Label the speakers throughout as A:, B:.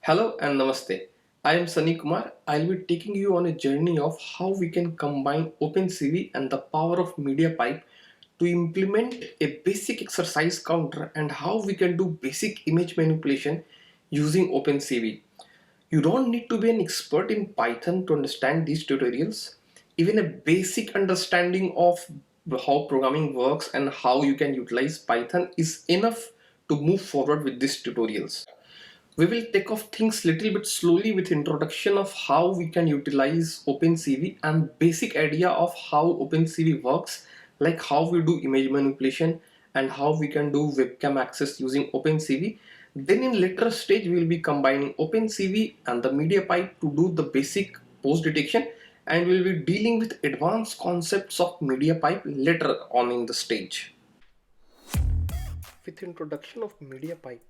A: Hello and Namaste. I am Sunny Kumar. I'll be taking you on a journey of how we can combine OpenCV and the power of MediaPipe to implement a basic exercise counter and how we can do basic image manipulation using OpenCV. You don't need to be an expert in Python to understand these tutorials. Even a basic understanding of how programming works and how you can utilize Python is enough to move forward with these tutorials. We will take off things little bit slowly with introduction of how we can utilize OpenCV and basic idea of how OpenCV works, like how we do image manipulation and how we can do webcam access using OpenCV. Then in later stage we will be combining OpenCV and the MediaPipe to do the basic post detection, and we will be dealing with advanced concepts of MediaPipe later on in the stage. With introduction of MediaPipe,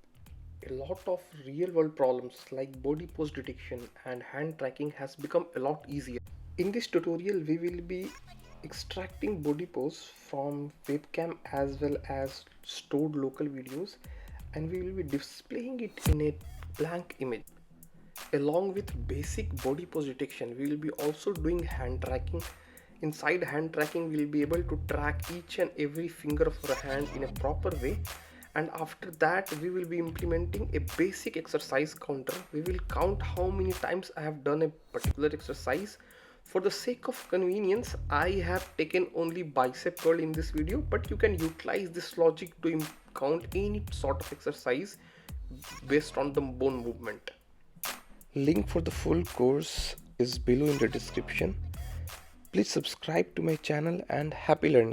A: a lot of real world problems like body pose detection and hand tracking has become a lot easier. In this tutorial we will be extracting body pose from webcam as well as stored local videos, and we will be displaying it in a blank image. Along with basic body pose detection, we will be also doing hand tracking. Inside hand tracking, we will be able to track each and every finger of our hand in a proper way. And after that, we will be implementing a basic exercise counter. We will count how many times I have done a particular exercise. For the sake of convenience, I have taken only bicep curl in this video, but you can utilize this logic to count any sort of exercise based on the bone movement. Link for the full course is below in the description. Please subscribe to my channel and happy learning.